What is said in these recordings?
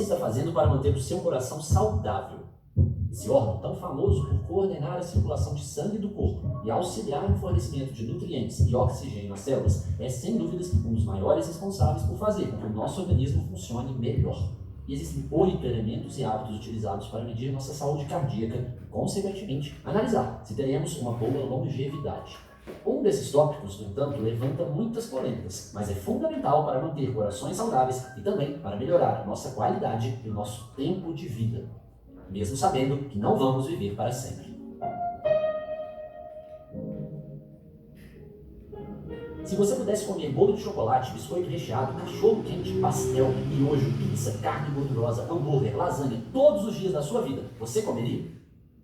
está fazendo para manter o seu coração saudável? Esse órgão tão famoso por coordenar a circulação de sangue do corpo e auxiliar no fornecimento de nutrientes e oxigênio às células é, sem dúvidas, um dos maiores responsáveis por fazer com que o nosso organismo funcione melhor. E existem 8 elementos e hábitos utilizados para medir nossa saúde cardíaca e, consequentemente, analisar se teremos uma boa longevidade. Um desses tópicos, no entanto, levanta muitas polêmicas, mas é fundamental para manter corações saudáveis e também para melhorar a nossa qualidade e o nosso tempo de vida, mesmo sabendo que não vamos viver para sempre. Se você pudesse comer bolo de chocolate, biscoito recheado, cachorro quente, pastel, miojo, pizza, carne gordurosa, hambúrguer, lasanha, todos os dias da sua vida, você comeria?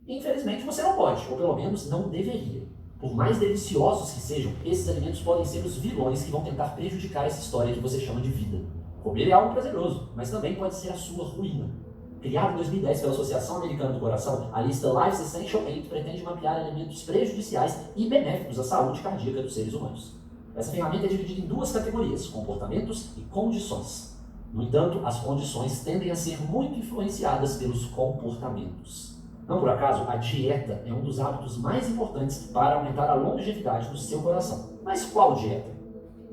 Infelizmente você não pode, ou pelo menos não deveria. Por mais deliciosos que sejam, esses alimentos podem ser os vilões que vão tentar prejudicar essa história que você chama de vida. Comer é algo prazeroso, mas também pode ser a sua ruína. Criada em 2010 pela Associação Americana do Coração, a lista Life's Essential 8 pretende mapear elementos prejudiciais e benéficos à saúde cardíaca dos seres humanos. Essa ferramenta é dividida em 2 categorias, comportamentos e condições. No entanto, as condições tendem a ser muito influenciadas pelos comportamentos. Não por acaso, a dieta é um dos hábitos mais importantes para aumentar a longevidade do seu coração. Mas qual dieta?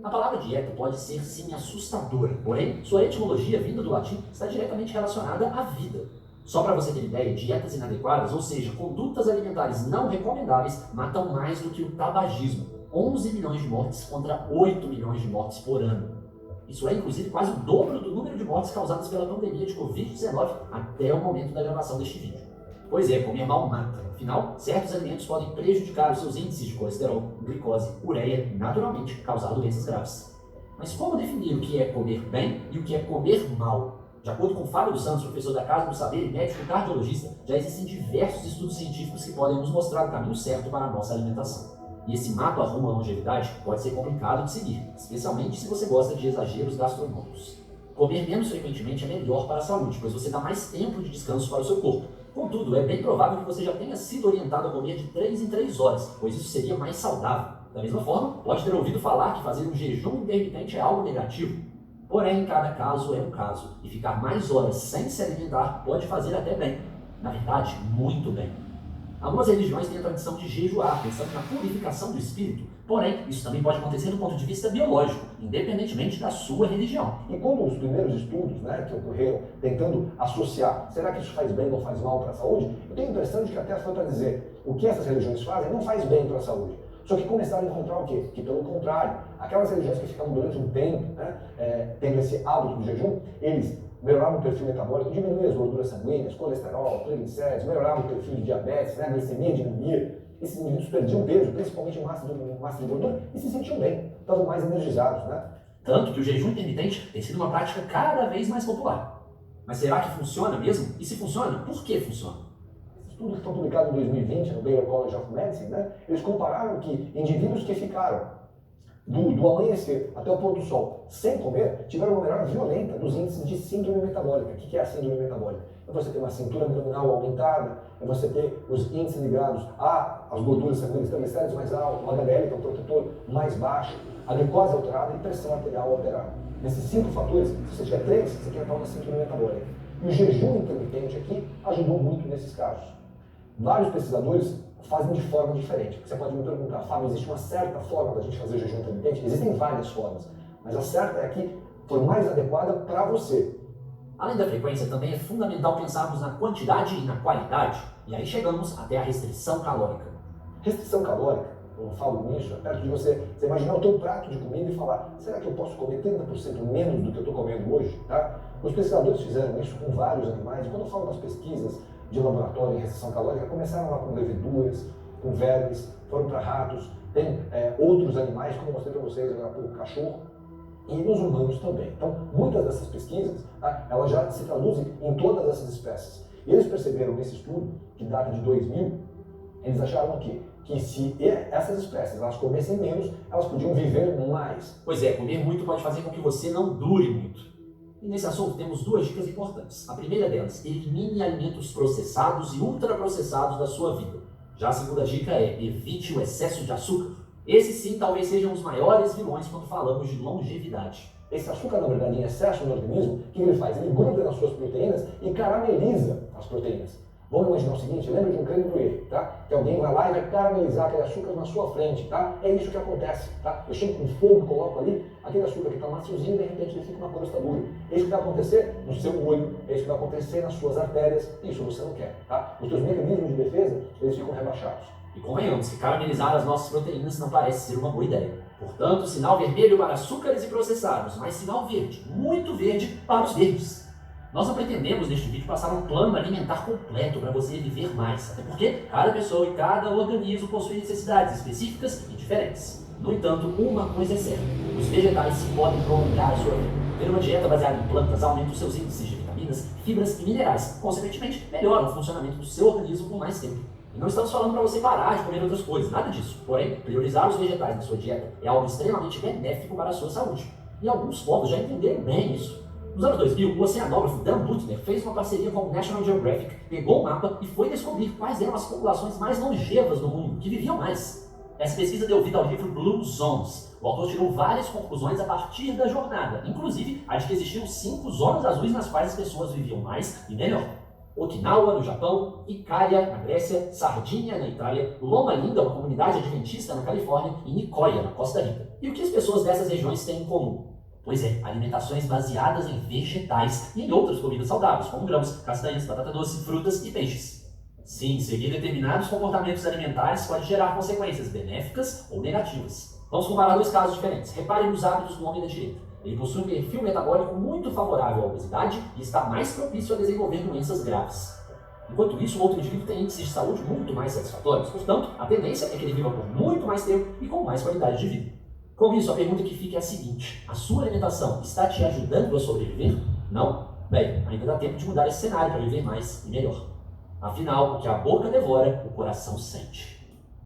A palavra dieta pode ser sim assustadora, porém, sua etimologia, vinda do latim, está diretamente relacionada à vida. Só para você ter ideia, dietas inadequadas, ou seja, condutas alimentares não recomendáveis, matam mais do que o tabagismo. 11 milhões de mortes contra 8 milhões de mortes por ano. Isso é, inclusive, quase o dobro do número de mortes causadas pela pandemia de Covid-19 até o momento da gravação deste vídeo. Pois é, comer mal mata. Afinal, certos alimentos podem prejudicar os seus índices de colesterol, glicose, ureia e, naturalmente, causar doenças graves. Mas como definir o que é comer bem e o que é comer mal? De acordo com Fábio dos Santos, professor da Casa do Saber e médico cardiologista, já existem diversos estudos científicos que podem nos mostrar o caminho certo para a nossa alimentação. E esse mapa rumo à longevidade pode ser complicado de seguir, especialmente se você gosta de exageros gastronômicos. Comer menos frequentemente é melhor para a saúde, pois você dá mais tempo de descanso para o seu corpo. Contudo, é bem provável que você já tenha sido orientado a comer de 3 em 3 horas, pois isso seria mais saudável. Da mesma forma, pode ter ouvido falar que fazer um jejum intermitente é algo negativo. Porém, cada caso é um caso, e ficar mais horas sem se alimentar pode fazer até bem. Na verdade, muito bem. Algumas religiões têm a tradição de jejuar, pensando na purificação do espírito. Porém, isso também pode acontecer do ponto de vista biológico, independentemente da sua religião. E quando os primeiros estudos que ocorreram tentando associar, será que isso faz bem ou faz mal para a saúde? Eu tenho a impressão de que até foi para dizer o que essas religiões fazem não faz bem para a saúde. Só que começaram a encontrar o quê? Que pelo contrário, aquelas religiões que ficavam durante um tempo tendo esse hábito do jejum, eles melhoravam o perfil metabólico, diminuíam as gorduras sanguíneas, colesterol, triglicéridos, melhoravam o perfil de diabetes, a glicemia diminuía. Esses indivíduos perdiam peso, principalmente massa de gordura, e se sentiam bem, estavam mais energizados, Tanto que o jejum intermitente tem sido uma prática cada vez mais popular. Mas será que funciona mesmo? E se funciona, por que funciona? Esses estudos que foram publicados em 2020 no Baylor College of Medicine, eles compararam que indivíduos que ficaram do amanhecer até o pôr do sol sem comer tiveram uma melhora violenta dos índices de síndrome metabólica. O que é a síndrome metabólica? É você ter uma cintura abdominal aumentada, é você ter os índices ligados às gorduras sanguíneas, triglicéridos mais altos, o HDL, que é o protetor, mais baixo, a glicose alterada e pressão arterial alterada. Nesses 5 fatores, se você tiver 3, você tem a tal da síndrome metabólica. E o jejum intermitente aqui ajudou muito nesses casos. Vários pesquisadores fazem de forma diferente. Você pode me perguntar, Fábio, existe uma certa forma da gente fazer jejum intermitente? Existem várias formas, mas a certa é a que for mais adequada para você. Além da frequência, também é fundamental pensarmos na quantidade e na qualidade. E aí chegamos até a restrição calórica. Restrição calórica, eu falo nisso, é perto de você imaginar o teu prato de comida e falar, será que eu posso comer 30% menos do que eu estou comendo hoje? Os pesquisadores fizeram isso com vários animais, e quando eu falo das pesquisas de laboratório em restrição calórica, começaram lá com leveduras, com vermes, foram para ratos, tem outros animais, como eu mostrei para vocês agora há pouco, cachorro, e nos humanos também. Então, muitas dessas pesquisas, elas já se traduzem em todas essas espécies. E eles perceberam nesse estudo, que data de 2000, eles acharam o quê? Que se essas espécies elas comessem menos, elas podiam viver mais. Pois é, comer muito pode fazer com que você não dure muito. E nesse assunto temos 2 dicas importantes. A primeira delas, elimine alimentos processados e ultraprocessados da sua vida. Já a segunda dica é, evite o excesso de açúcar. Esses sim talvez sejam os maiores vilões quando falamos de longevidade. Esse açúcar, na verdade, em excesso no organismo, o que ele faz? Ele gruda nas suas proteínas e carameliza as proteínas. Vamos imaginar o seguinte, lembra de um creme brulee, tá? Que alguém vai lá e vai caramelizar aquele açúcar na sua frente, tá? É isso que acontece, tá? Eu chego com fogo, coloco ali, aquele açúcar que está maciozinho e de repente ele fica uma crosta dura. É isso que vai acontecer no seu olho, é isso que vai acontecer nas suas artérias, isso você não quer, tá? Os seus mecanismos de defesa, eles ficam rebaixados. E convenhamos que caramelizar as nossas proteínas não parece ser uma boa ideia. Portanto, sinal vermelho para açúcares e processados, mas sinal verde, muito verde, para os verdes. Nós não pretendemos neste vídeo passar um plano alimentar completo para você viver mais, até porque cada pessoa e cada organismo possui necessidades específicas e diferentes. No entanto, uma coisa é certa, os vegetais podem prolongar a sua vida. Ter uma dieta baseada em plantas aumenta os seus índices de vitaminas, fibras e minerais, consequentemente melhora o funcionamento do seu organismo por mais tempo. E não estamos falando para você parar de comer outras coisas, nada disso. Porém, priorizar os vegetais na sua dieta é algo extremamente benéfico para a sua saúde. E alguns povos já entenderam bem isso. Nos anos 2000, o oceanógrafo Dan Buettner fez uma parceria com o National Geographic, pegou um mapa e foi descobrir quais eram as populações mais longevas do mundo, que viviam mais. Essa pesquisa deu vida ao livro Blue Zones. O autor tirou várias conclusões a partir da jornada, inclusive a de que existiam 5 zonas azuis nas quais as pessoas viviam mais e melhor. Okinawa, no Japão, Icária, na Grécia, Sardinha, na Itália, Loma Linda, uma comunidade adventista na Califórnia, e Nicoya, na Costa Rica. E o que as pessoas dessas regiões têm em comum? Pois é, alimentações baseadas em vegetais e em outras comidas saudáveis, como grãos, castanhas, batata doce, frutas e peixes. Sim, seguir determinados comportamentos alimentares pode gerar consequências benéficas ou negativas. Vamos comparar 2 casos diferentes. Repare nos hábitos do homem da direita. Ele possui um perfil metabólico muito favorável à obesidade e está mais propício a desenvolver doenças graves. Enquanto isso, o outro indivíduo tem índices de saúde muito mais satisfatórios, portanto, a tendência é que ele viva por muito mais tempo e com mais qualidade de vida. Com isso, a pergunta que fica é a seguinte: a sua alimentação está te ajudando a sobreviver? Não? Bem, ainda dá tempo de mudar esse cenário para viver mais e melhor. Afinal, o que a boca devora, o coração sente.